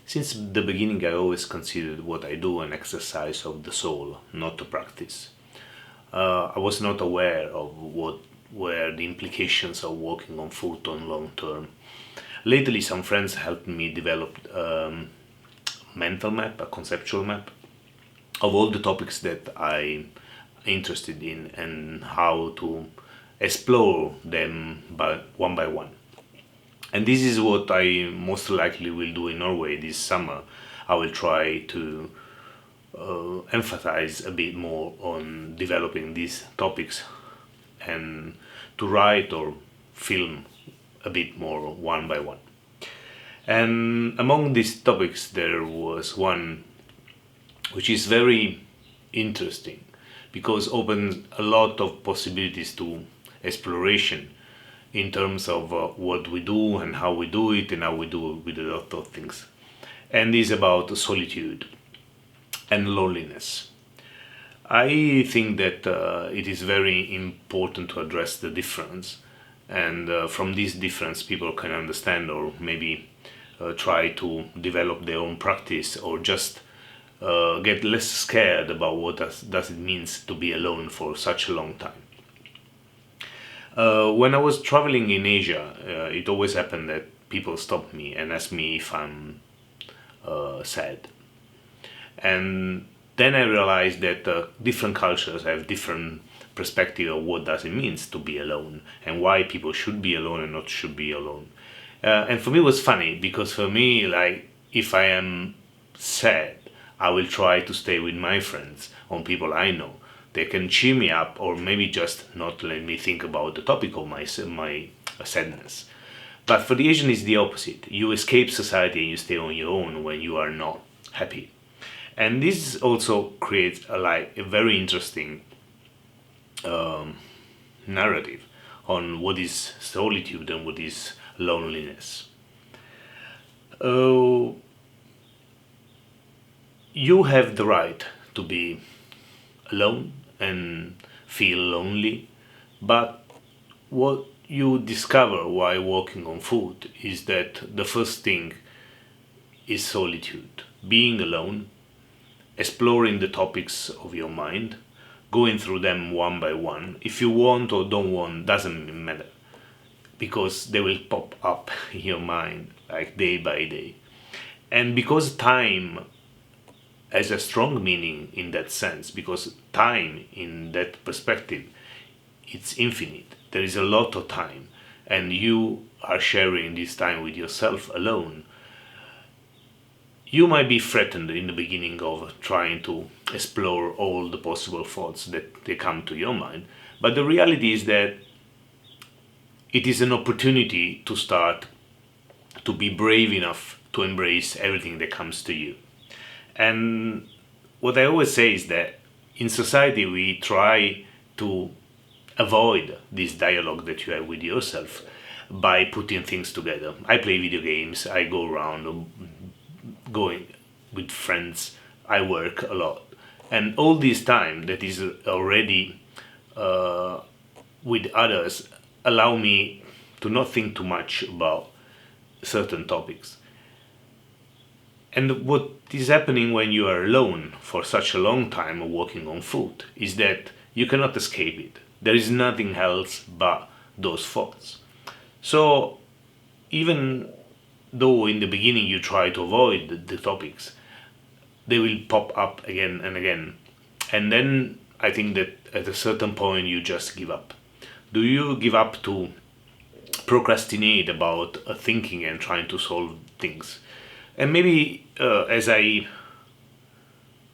Since the beginning, I always considered what I do an exercise of the soul, not a practice. I was not aware of what were the implications of walking on foot on long term. Lately, some friends helped me develop mental map, a conceptual map of all the topics that I'm interested in and how to explore them by one. And this is what I most likely will do in Norway this summer. I will try to emphasize a bit more on developing these topics and to write or film a bit more one by one. And among these topics, there was one which is very interesting because opens a lot of possibilities to exploration in terms of what we do and how we do it and how we do it with a lot of things. And is about solitude and loneliness. I think that it is very important to address the difference, and from this difference, people can understand or maybe try to develop their own practice or just get less scared about what does it means to be alone for such a long time. When I was traveling in Asia, it always happened that people stopped me and asked me if I'm sad. And then I realized that different cultures have different perspective of what does it means to be alone and why people should be alone and not should be alone. And for me, it was funny because for me, like, if I am sad, I will try to stay with my friends or people I know. They can cheer me up or maybe just not let me think about the topic of my sadness. But for the Asian, it's the opposite. You escape society and you stay on your own when you are not happy. And this also creates a very interesting narrative on what is solitude and what is loneliness. Uh, you have the right to be alone and feel lonely, but what you discover while walking on foot is that the first thing is solitude, being alone, exploring the topics of your mind, going through them one by one. If you want or don't want, doesn't matter because they will pop up in your mind like day by day. And because time has a strong meaning in that sense, because time in that perspective, it's infinite. There is a lot of time, and you are sharing this time with yourself alone. You might be threatened in the beginning of trying to explore all the possible thoughts that they come to your mind, but the reality is that it is an opportunity to start to be brave enough to embrace everything that comes to you. And what I always say is that in society we try to avoid this dialogue that you have with yourself by putting things together. I play video games, I go around going with friends, I work a lot. And all this time that is already with others allow me to not think too much about certain topics. And what is happening when you are alone for such a long time walking on foot is that you cannot escape it. There is nothing else but those thoughts. So even though in the beginning you try to avoid the topics, they will pop up again and again. And then I think that at a certain point you just give up. Do you give up to procrastinate about thinking and trying to solve things? And maybe, as I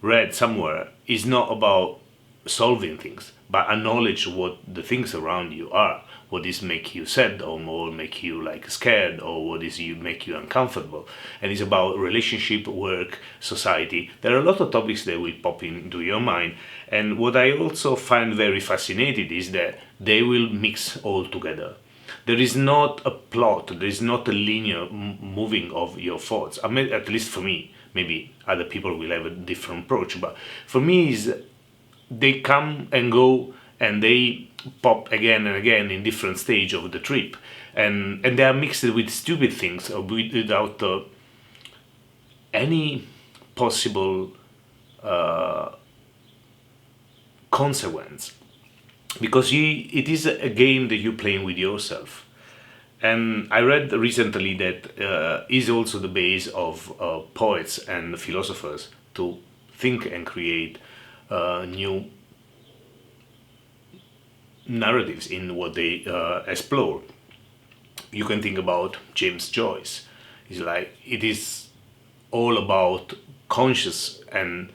read somewhere, it's not about solving things, but acknowledge what the things around you are. What is make you sad or more make you like scared or what is you make you uncomfortable. And it's about relationship, work, society. There are a lot of topics that will pop into your mind. And what I also find very fascinating is that they will mix all together. There is not a plot, there is not a linear moving of your thoughts. I mean, at least for me, maybe other people will have a different approach, but for me is they come and go and they pop again and again in different stage of the trip, and they are mixed with stupid things or without any possible consequence, because it is a game that you're playing with yourself. And I read recently that is also the base of poets and philosophers to think and create new narratives in what they explore. You can think about James Joyce. It's like it is all about conscious and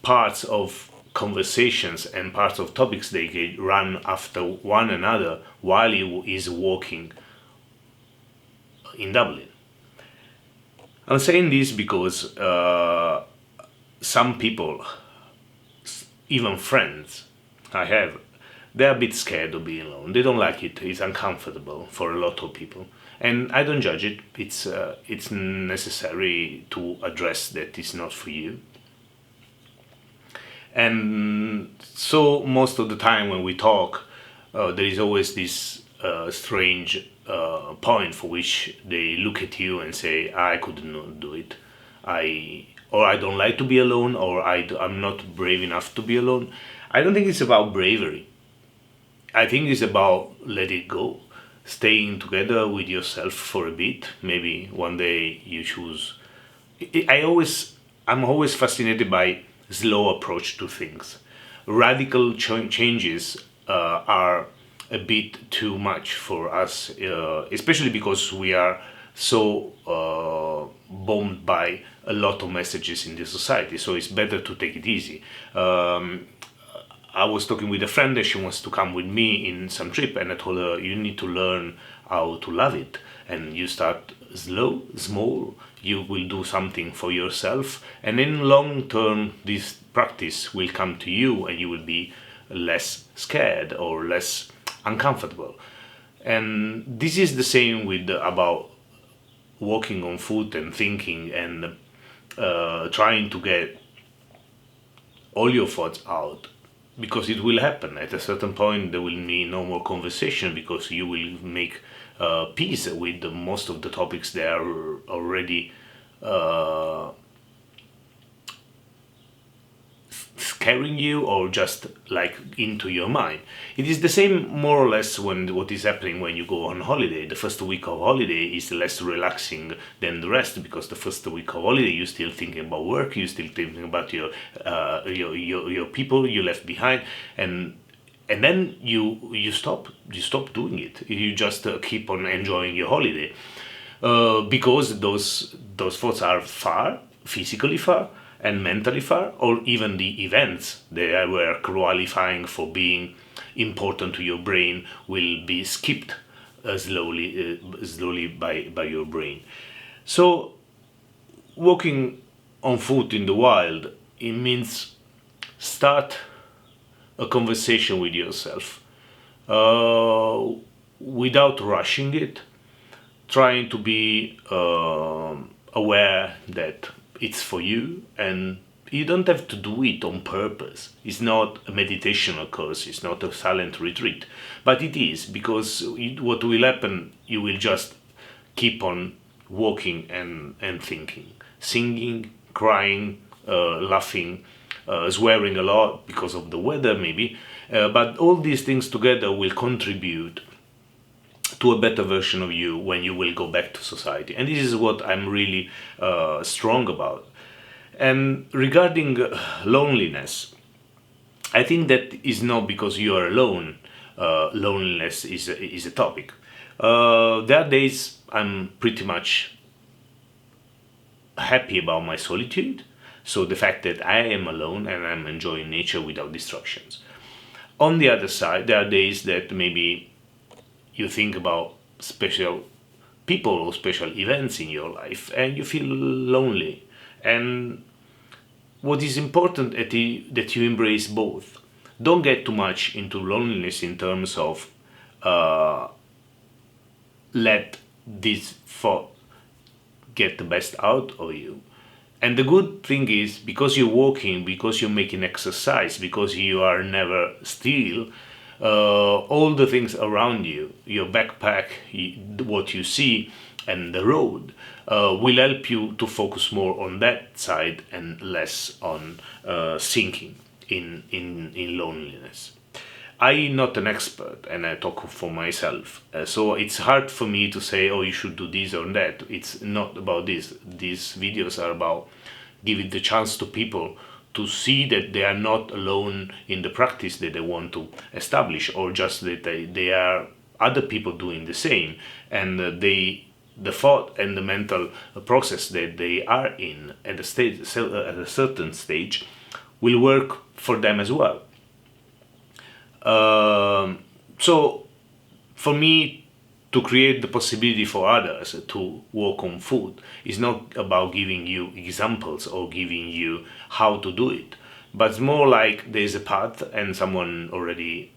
parts of conversations and parts of topics they can run after one another while he is walking in Dublin. I'm saying this because some people, even friends I have, they're a bit scared of being alone. They don't like it. It's uncomfortable for a lot of people, and I don't judge it. It's necessary to address that it's not for you. And so most of the time when we talk, there is always this strange point for which they look at you and say, "I could not do it. I don't like to be alone, or I'm not brave enough to be alone." I don't think it's about bravery. I think it's about let it go, staying together with yourself for a bit. Maybe one day you choose. I'm always fascinated by slow approach to things. Radical changes are a bit too much for us, especially because we are so bombed by a lot of messages in the society. So it's better to take it easy. I was talking with a friend that she wants to come with me in some trip, and I told her you need to learn how to love it, and you start slow, small. You will do something for yourself, and in long term, this practice will come to you, and you will be less scared or less uncomfortable. And this is the same with about walking on foot and thinking and trying to get all your thoughts out, because it will happen at a certain point. There will be no more conversation because you will make peace with most of the topics that are already scaring you or just like into your mind. It is the same more or less when what is happening when you go on holiday. The first week of holiday is less relaxing than the rest, because the first week of holiday you're still thinking about work, you're still thinking about your people you left behind, and then you stop doing it. You just keep on enjoying your holiday, because those thoughts are far, physically far and mentally far, or even the events they were qualifying for being important to your brain will be skipped slowly by your brain. So walking on foot in the wild, it means start a conversation with yourself without rushing it, trying to be aware that it's for you, and you don't have to do it on purpose. It's not a meditational course, it's not a silent retreat, but it is, because what will happen, you will just keep on walking and thinking, singing, crying, laughing, swearing a lot because of the weather maybe, but all these things together will contribute to a better version of you when you will go back to society. And this is what I'm really strong about. And regarding loneliness, I think that is not because you are alone. Loneliness is a topic. There are days I'm pretty much happy about my solitude. So the fact that I am alone and I'm enjoying nature without distractions. On the other side, there are days that maybe you think about special people or special events in your life and you feel lonely. And what is important is that you embrace both. Don't get too much into loneliness in terms of let this thought get the best out of you. And the good thing is, because you're walking, because you're making exercise, because you are never still, all the things around you, your backpack, what you see, and the road will help you to focus more on that side and less on sinking in loneliness. I'm not an expert and I talk for myself. So it's hard for me to say, oh, you should do this or that. It's not about this. These videos are about giving the chance to people to see that they are not alone in the practice that they want to establish, or just that they are other people doing the same, and the thought and the mental process that they are in at a certain stage will work for them as well. So for me, to create the possibility for others to work on food is not about giving you examples or giving you how to do it, but it's more like there's a path and someone already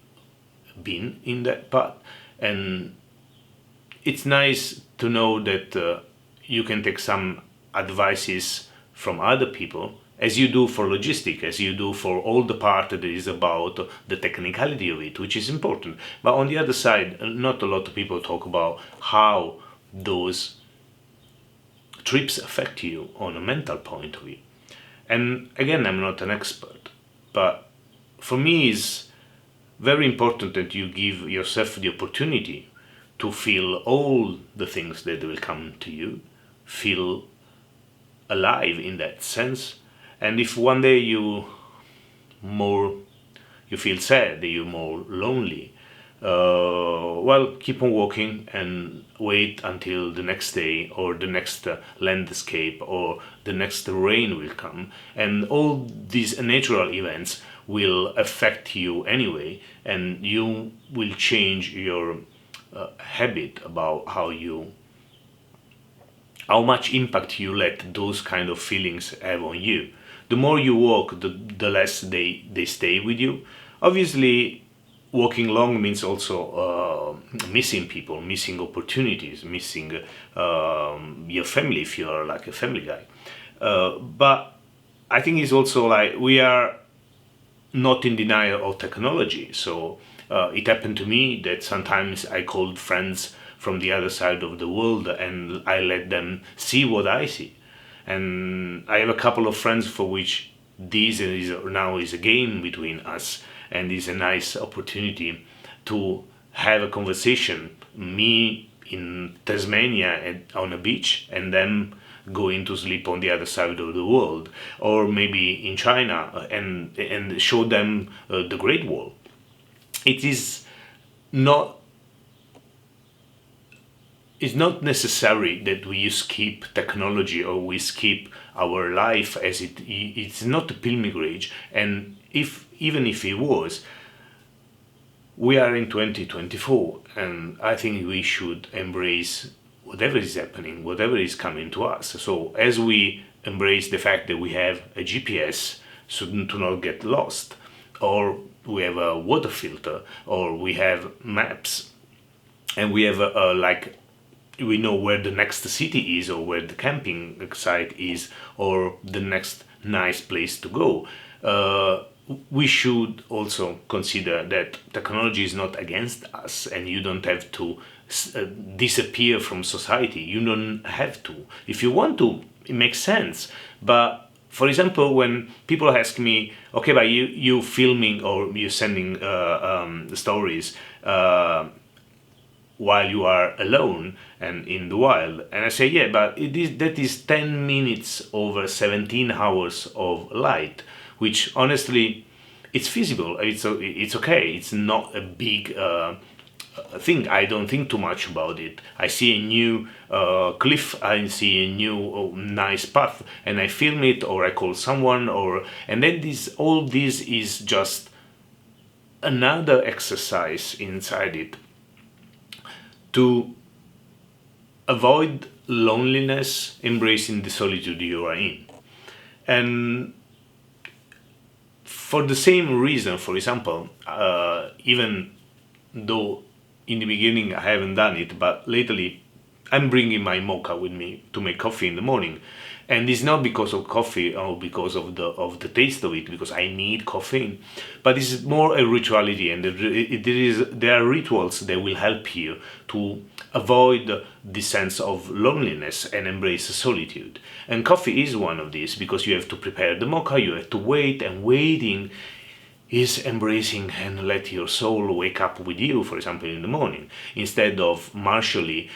been in that path, and it's nice to know that you can take some advices from other people, as you do for logistic, as you do for all the part that is about the technicality of it, which is important. But on the other side, not a lot of people talk about how those trips affect you on a mental point of view. And again, I'm not an expert, but for me it's very important that you give yourself the opportunity to feel all the things that will come to you, feel alive in that sense. And if one day you feel sad, you're more lonely, well, keep on walking and wait until the next day or the next landscape or the next rain will come, and all these natural events will affect you anyway, and you will change your habit about how much impact you let those kind of feelings have on you. The more you walk, the less they stay with you. Obviously, walking long means also missing people, missing opportunities, missing your family if you are like a family guy. But I think it's also like we are not in denial of technology. So it happened to me that sometimes I called friends from the other side of the world and I let them see what I see. And I have a couple of friends for which this is now is a game between us, and is a nice opportunity to have a conversation. Me in Tasmania on a beach, and them going to sleep on the other side of the world, or maybe in China, and show them the Great Wall. It is not. It's not necessary that we skip technology or we skip our life, as it's not a pilgrimage. And even if it was, we are in 2024, and I think we should embrace whatever is happening, whatever is coming to us. So as we embrace the fact that we have a GPS so to not get lost, or we have a water filter, or we have maps, and we have we know where the next city is, or where the camping site is, or the next nice place to go. We should also consider that technology is not against us, and you don't have to disappear from society. You don't have to. If you want to, it makes sense. But for example, when people ask me, okay, but you filming or you sending stories while you are alone and in the wild, and I say, yeah, but that is 10 minutes over 17 hours of light, which honestly, it's feasible. It's okay. It's not a big thing. I don't think too much about it. I see a new cliff, I see a new nice path, and I film it, or I call someone, and then all this is just another exercise inside it to avoid loneliness, embracing the solitude you are in. And for the same reason, for example, even though in the beginning I haven't done it, but lately I'm bringing my mocha with me to make coffee in the morning, and it's not because of coffee or because of the taste of it, because I need caffeine, but it's more a rituality, and there are rituals that will help you to avoid the sense of loneliness and embrace solitude. And coffee is one of these, because you have to prepare the mocha, you have to wait, and waiting is embracing and let your soul wake up with you, for example, in the morning, instead of martially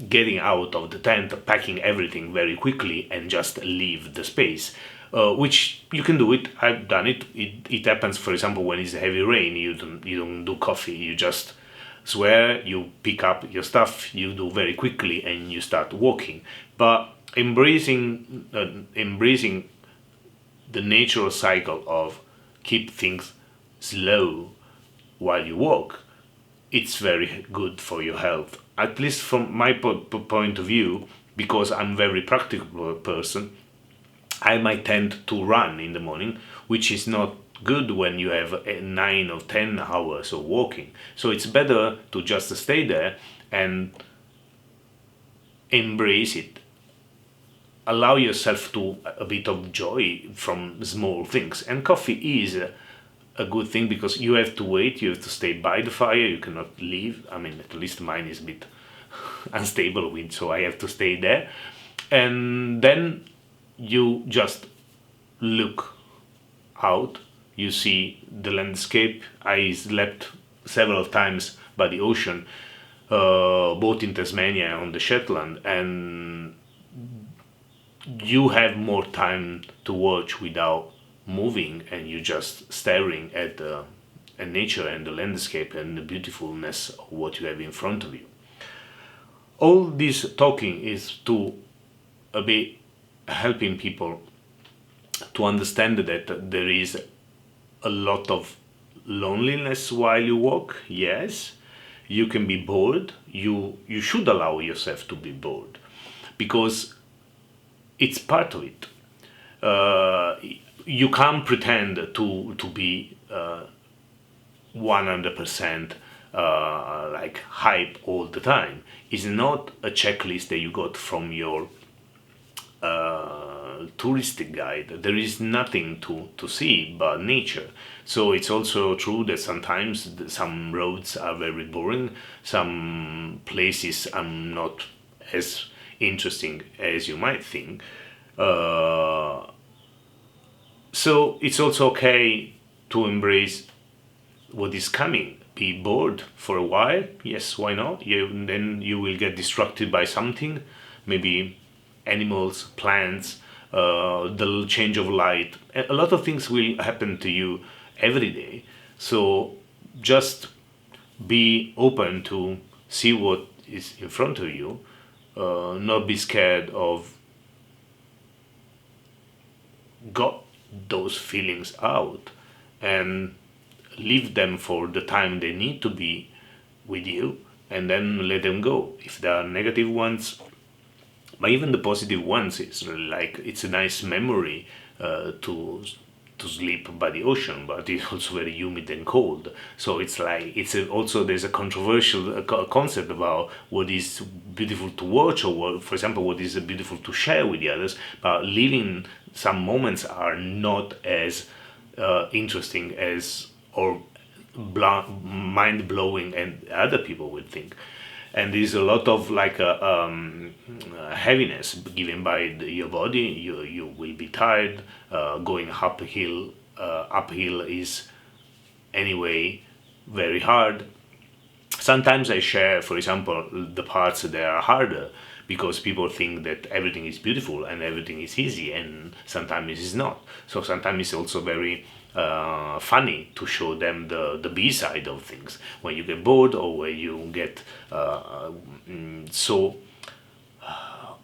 getting out of the tent, packing everything very quickly, and just leave the space. Which you can do it. I've done it. It happens, for example, when it's heavy rain. You don't do coffee. You just swear. You pick up your stuff. You do very quickly, and you start walking. But embracing the natural cycle of keep things slow while you walk, it's very good for your health. At least from my point of view, because I'm a very practical person, I might tend to run in the morning, which is not good when you have 9 or 10 hours of walking. So it's better to just stay there and embrace it. Allow yourself to a bit of joy from small things. And coffee is a good thing, because you have to wait, you have to stay by the fire, you cannot leave. I mean, at least mine is a bit unstable wind, so I have to stay there. And then you just look out, you see the landscape. I slept several times by the ocean, both in Tasmania and on the Shetland, and you have more time to watch without moving, and you just staring at nature and the landscape and the beautifulness of what you have in front of you. All this talking is to be helping people to understand that there is a lot of loneliness while you walk. Yes, you can be bored. You should allow yourself to be bored, because it's part of it. You can't pretend to be 100% like hype all the time. It's not a checklist that you got from your touristic guide. There is nothing to see but nature. So it's also true that sometimes some roads are very boring, some places are not as interesting as you might think. So it's also okay to embrace what is coming. Be bored for a while. Yes, why not? Then you will get distracted by something, maybe animals, plants, the change of light. A lot of things will happen to you every day. So just be open to see what is in front of you. Not be scared of got those feelings out, and leave them for the time they need to be with you, and then let them go. If there are negative ones, but even the positive ones, it's really like it's a nice memory to sleep by the ocean, but it's also very humid and cold. So it's like also there's a controversial concept about what is beautiful to watch, or what, for example, what is beautiful to share with the others. But living some moments are not as interesting as or mind blowing and other people would think. And there's a lot of like heaviness given by your body. You will be tired. Going uphill is anyway very hard. Sometimes I share, for example, the parts that are harder, because people think that everything is beautiful and everything is easy, and sometimes it is not. So sometimes it's also very funny to show them the B side of things, when you get bored, or when you get so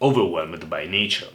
overwhelmed by nature.